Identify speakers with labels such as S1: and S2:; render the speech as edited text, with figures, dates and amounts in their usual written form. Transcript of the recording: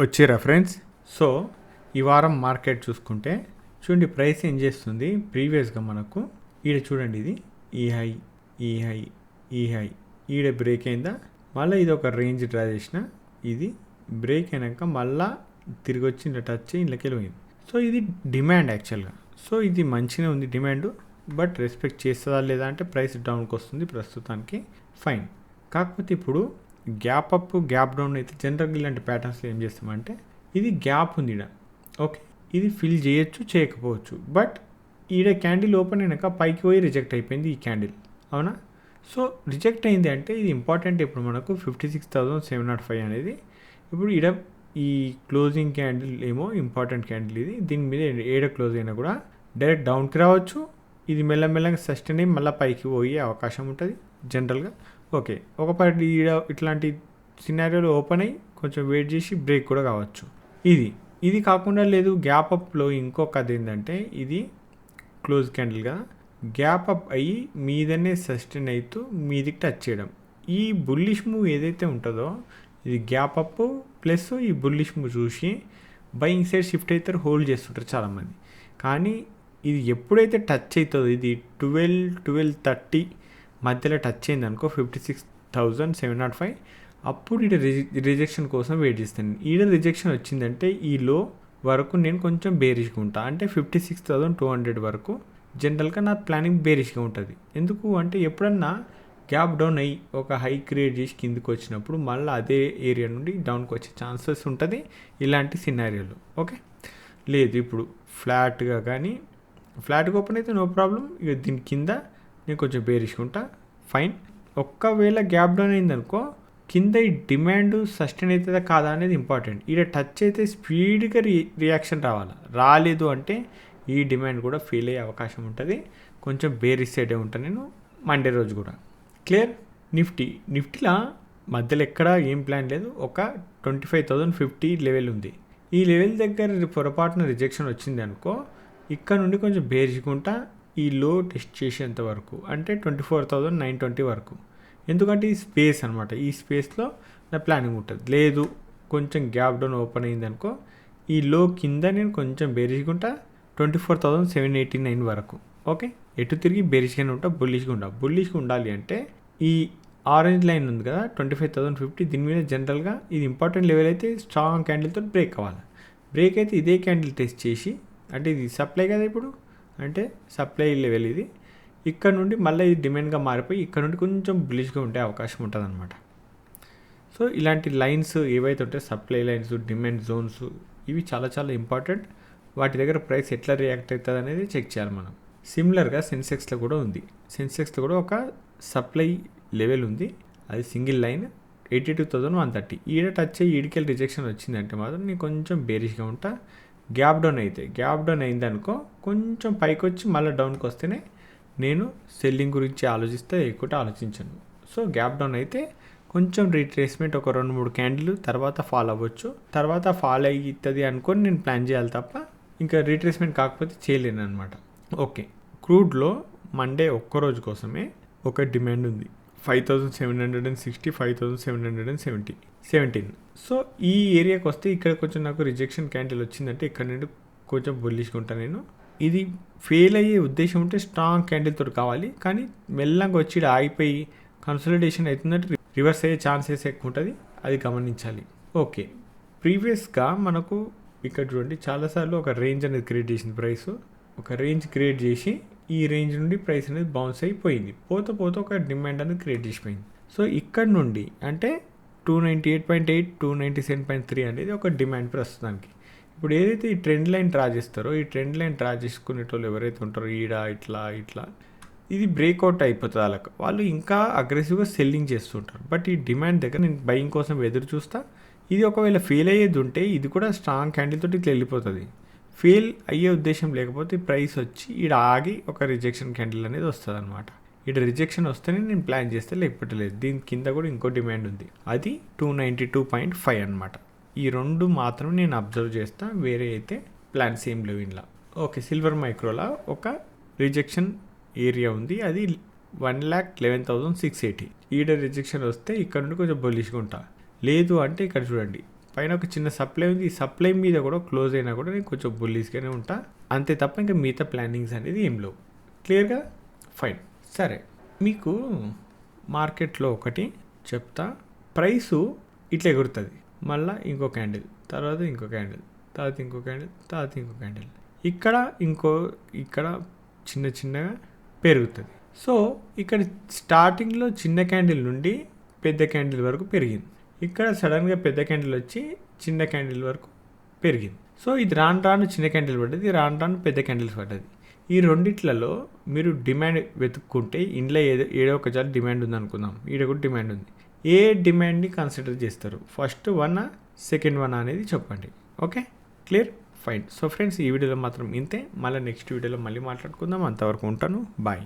S1: వచ్చారా friends? So ఈ వారం మార్కెట్ చూసుకుంటే చూడండి ప్రైస్ ఏం చేస్తుంది. ప్రీవియస్గా మనకు ఈడ చూడండి, ఇది ఈ హై ఈ హై ఈ హై ఈడ బ్రేక్ అయిందా, మళ్ళీ ఇది ఒక రేంజ్ డ్రా చేసిన, ఇది బ్రేక్ అయినాక మళ్ళా తిరిగి వచ్చి ఇలా టచ్ అయ్యి ఇంట్లోకి వెళ్ళిపోయింది. సో ఇది డిమాండ్ యాక్చువల్గా. సో ఇది మంచిగా ఉంది డిమాండ్, బట్ రెస్పెక్ట్ చేస్తుందా లేదా అంటే ప్రైస్ డౌన్కి వస్తుంది ప్రస్తుతానికి, ఫైన్. కాకపోతే ఇప్పుడు గ్యాప్ అప్ గ్యాప్ డౌన్ అయితే జనరల్గా ఇలాంటి ప్యాటర్న్స్లో ఏం చేస్తామంటే, ఇది గ్యాప్ ఉంది ఈడ, ఓకే, ఇది ఫిల్ చేయొచ్చు చేయకపోవచ్చు, బట్ ఈడ క్యాండిల్ ఓపెన్ అయినాక పైకి పోయి రిజెక్ట్ అయిపోయింది ఈ క్యాండిల్, అవునా? సో రిజెక్ట్ అయింది అంటే ఇది ఇంపార్టెంట్. ఇప్పుడు మనకు 56,705 అనేది ఇప్పుడు ఈడ ఈ క్లోజింగ్ క్యాండిల్ ఏమో ఇంపార్టెంట్ క్యాండిల్, ఇది దీని మీద ఏడ క్లోజ్ అయినా కూడా డైరెక్ట్ డౌన్కి రావచ్చు, ఇది మెల్లమెల్లగా సస్టైన్ అయ్యి మళ్ళీ పైకి పోయే అవకాశం ఉంటుంది జనరల్గా. ఓకే, ఒక పార్టీ ఈడ ఇట్లాంటి సినారియోలో ఓపెన్ అయ్యి కొంచెం వెయిట్ చేసి బ్రేక్ కూడా కావచ్చు. ఇది కాకుండా లేదు, గ్యాప్ అప్లో ఇంకొక అది ఏంటంటే, ఇది క్లోజ్ క్యాండిల్గా గ్యాప్ అప్ అయ్యి మీదనే సస్టైన్ అవుతూ మీదికి టచ్ చేయడం. ఈ బుల్లిష్ మూవ్ ఏదైతే ఉంటుందో, ఇది గ్యాప్ అప్ ప్లస్ ఈ బుల్లిష్ మూవ్ చూసి బయింగ్ సైడ్ షిఫ్ట్ అవుతారు, హోల్డ్ చేస్తుంటారు చాలామంది. కానీ ఇది ఎప్పుడైతే టచ్ అవుతుందో, ఇది 12-12:30 మధ్యలో టచ్ అయింది అనుకో 56,705, అప్పుడు ఈడ రిజెక్షన్ కోసం వెయిట్ చేస్తాను. ఈడ రిజెక్షన్ వచ్చిందంటే ఈ లో వరకు నేను కొంచెం బేరిష్గా ఉంటాను, అంటే 56,200 వరకు జనరల్గా నా ప్లానింగ్ బేరిష్గా ఉంటుంది. ఎందుకు అంటే ఎప్పుడన్నా గ్యాప్ డౌన్ అయ్యి ఒక హై క్రియేట్ చేసి కిందికి వచ్చినప్పుడు మళ్ళీ అదే ఏరియా నుండి డౌన్కి వచ్చే ఛాన్సెస్ ఉంటుంది ఇలాంటి సినారియోలో. ఓకే, లేదు ఇప్పుడు ఫ్లాట్గా కానీ ఫ్లాట్గా ఓపెన్ అయితే నో ప్రాబ్లం, ఇక దీని కింద నేను కొంచెం బేరిష్గా ఉంటా, ఫైన్. ఒక్కవేళ గ్యాప్ డౌన్ అయిందనుకో కింద ఈ డిమాండ్ సస్టైన్ అవుతుందా కాదా అనేది ఇంపార్టెంట్. ఈడ టచ్ అయితే స్పీడ్గా రియాక్షన్ రాలేదు అంటే ఈ డిమాండ్ కూడా ఫెయిల్ అయ్యే అవకాశం ఉంటుంది, కొంచెం బేరిష్ సైడే ఉంటాను నేను మండే రోజు కూడా. క్లియర్? నిఫ్టీలో మధ్యలో ఎక్కడ ఏం ప్లాన్ లేదు, ఒక 25,050 లెవెల్ ఉంది. ఈ లెవెల్ దగ్గర పొరపాటున రిజెక్షన్ వచ్చింది అనుకో, ఇక్కడ నుండి కొంచెం బేరిష్గా ఈ లో టెస్ట్ చేసేంత వరకు, అంటే 24,920 వరకు. ఎందుకంటే ఈ స్పేస్ అనమాట, ఈ స్పేస్లో నా ప్లానింగ్ ఉంటుంది. లేదు కొంచెం గ్యాప్ డౌన్ ఓపెన్ అయింది అనుకో, ఈ లో కింద నేను కొంచెం బేరిష్గా 24,789 వరకు. ఓకే, ఎటు తిరిగి బేరిష్గానే ఉంటా, బుల్లిష్గా ఉండాలి అంటే ఈ ఆరెంజ్ లైన్ ఉంది కదా 25,050, దీని మీద జనరల్గా ఇది ఇంపార్టెంట్ లెవెల్ అయితే స్ట్రాంగ్ క్యాండిల్తో బ్రేక్ అవ్వాలి. బ్రేక్ అయితే ఇదే క్యాండిల్ టెస్ట్ చేసి, అంటే ఇది సప్లై కదా ఇప్పుడు, అంటే సప్లై లెవెల్ ఇది, ఇక్కడ నుండి మళ్ళీ ఇది డిమాండ్గా మారిపోయి ఇక్కడ నుండి కొంచెం బులిష్గా ఉండే అవకాశం ఉంటుంది అనమాట. సో ఇలాంటి లైన్స్ ఏవైతే ఉంటాయో సప్లై లైన్స్, డిమాండ్ జోన్స్, ఇవి చాలా చాలా ఇంపార్టెంట్. వాటి దగ్గర ప్రైస్ ఎట్లా రియాక్ట్ అవుతుంది అనేది చెక్ చేయాలి మనం. సిమిలర్గా సెన్సెక్స్లో కూడా ఉంది. సెన్సెక్స్లో కూడా ఒక సప్లై లెవెల్ ఉంది, అది సింగిల్ లైన్ 82,130. ఈడ టచ్ అయ్యి ఈడికెళ్ళి రిజెక్షన్ వచ్చిందంటే మాత్రం నేను కొంచెం బేరిష్గా ఉంటా. గ్యాప్ డౌన్ అయిందనుకో కొంచెం పైకి వచ్చి మళ్ళీ డౌన్కి వస్తేనే నేను సెల్లింగ్ గురించి ఆలోచిస్తే ఎక్కువ ఆలోచించను. సో గ్యాప్ డౌన్ అయితే కొంచెం రీట్రేస్మెంట్ ఒక 2-3 క్యాండిల్ తర్వాత ఫాల్ అవ్వచ్చు, తర్వాత ఫాల్ అవుతుంది అనుకొని నేను ప్లాన్ చేయాలి తప్ప ఇంకా రీట్రేస్మెంట్ కాకపోతే చేయలేను అనమాట. ఓకే, క్రూడ్లో మండే ఒక్కరోజు కోసమే ఒక డిమాండ్ ఉంది 5,760, 5,717. సో ఈ ఏరియాకి వస్తే ఇక్కడ కొంచెం నాకు రిజెక్షన్ క్యాండిల్ వచ్చిందంటే ఇక్కడ నుండి కొంచెం బుల్లిష్గా ఉంటాను నేను. ఇది ఫెయిల్ అయ్యే ఉద్దేశం ఉంటే స్ట్రాంగ్ క్యాండిల్ తోటి కావాలి, కానీ మెల్లగా వచ్చి ఆగిపోయి కన్సల్టేషన్ అవుతుందంటే రివర్స్ అయ్యే ఛాన్సెస్ ఎక్కువ ఉంటుంది, అది గమనించాలి. ఓకే, ప్రీవియస్గా మనకు ఇక్కడ చూడండి చాలాసార్లు ఒక రేంజ్ అనేది క్రియేట్ చేసింది, ప్రైస్ ఒక రేంజ్ క్రియేట్ చేసి ఈ రేంజ్ నుండి ప్రైస్ అనేది బౌన్స్ అయిపోయింది, పోతే ఒక డిమాండ్ అనేది క్రియేట్ చేసిపోయింది. సో ఇక్కడ నుండి అంటే 298.8, 297.3 అనేది ఒక డిమాండ్ ప్రస్తుతానికి. ఇప్పుడు ఏదైతే ఈ ట్రెండ్ లైన్ డ్రా చేస్తారో, ఈ ట్రెండ్ లైన్ డ్రా చేసుకునేటోళ్ళు ఎవరైతే ఉంటారో ఈడ ఇట్లా ఇది బ్రేక్అవుట్ అయిపోతుంది, వాళ్ళు ఇంకా అగ్రెసివ్గా సెల్లింగ్ చేస్తుంటారు. బట్ ఈ డిమాండ్ దగ్గర నేను బయింగ్ కోసం ఎదురు చూస్తా. ఇది ఒకవేళ ఫెయిల్ అయ్యేది ఉంటే ఇది కూడా స్ట్రాంగ్ క్యాండిల్ తోటి ఇట్లా వెళ్ళిపోతుంది. ఫెయిల్ అయ్యే ఉద్దేశం లేకపోతే ప్రైస్ వచ్చి ఈడ ఆగి ఒక రిజెక్షన్ క్యాండిల్ అనేది వస్తుంది అనమాట. ఇక్కడ రిజెక్షన్ వస్తేనే నేను ప్లాన్ చేస్తే, లేకపోతే లేదు. దీని కింద కూడా ఇంకో డిమాండ్ ఉంది, అది 292.5 అనమాట. ఈ రెండు మాత్రం నేను అబ్జర్వ్ చేస్తా, వేరే అయితే ప్లాన్స్ ఏం లేవు ఇంట్లో. ఓకే, సిల్వర్ మైక్రోలా ఒక రిజెక్షన్ ఏరియా ఉంది, అది 1,11,680. ఈడ రిజెక్షన్ వస్తే ఇక్కడ నుండి కొంచెం బుల్లిష్గా ఉంటా. లేదు అంటే ఇక్కడ చూడండి పైన ఒక చిన్న సప్లై ఉంది. ఈ సప్లై మీద కూడా క్లోజ్ అయినా కూడా నేను కొంచెం బుల్లిష్గానే ఉంటా, అంతే తప్ప ఇంకా మిగతా ప్లానింగ్స్ అనేది ఏం లేవు. క్లియర్గా? ఫైన్. సరే, మీకు మార్కెట్లో ఒకటి చెప్తా. ప్రైసు ఇట్లా ఎగురుతుంది, మళ్ళీ ఇంకో క్యాండిల్, తర్వాత ఇంకో క్యాండిల్, తర్వాత ఇంకో క్యాండిల్, తర్వాత ఇంకో క్యాండిల్, ఇక్కడ చిన్న చిన్నగా పెరుగుతుంది. సో ఇక్కడ స్టార్టింగ్లో చిన్న క్యాండిల్ నుండి పెద్ద క్యాండిల్ వరకు పెరిగింది. ఇక్కడ సడన్గా పెద్ద క్యాండిల్ వచ్చి చిన్న క్యాండిల్ వరకు పెరిగింది. సో ఇది రాను రాను చిన్న క్యాండిల్ పడ్డది, రాను రాను పెద్ద క్యాండిల్స్ పడ్డది. ఈ రెండిట్లలో మీరు డిమాండ్ వెతుక్కుంటే ఇంట్లో ఏదో ఒక జాలి డిమాండ్ ఉంది అనుకుందాం, ఈడ కూడా డిమాండ్ ఉంది. ఏ డిమాండ్ని కన్సిడర్ చేస్తారు? ఫస్ట్ వన్, సెకండ్ వన్ అనేది చెప్పండి. Okay, clear? Fine. So friends, ఈ వీడియోలో మాత్రం ఇంతే. మళ్ళీ నెక్స్ట్ వీడియోలో మళ్ళీ మాట్లాడుకుందాం. అంతవరకు ఉంటాను. బాయ్.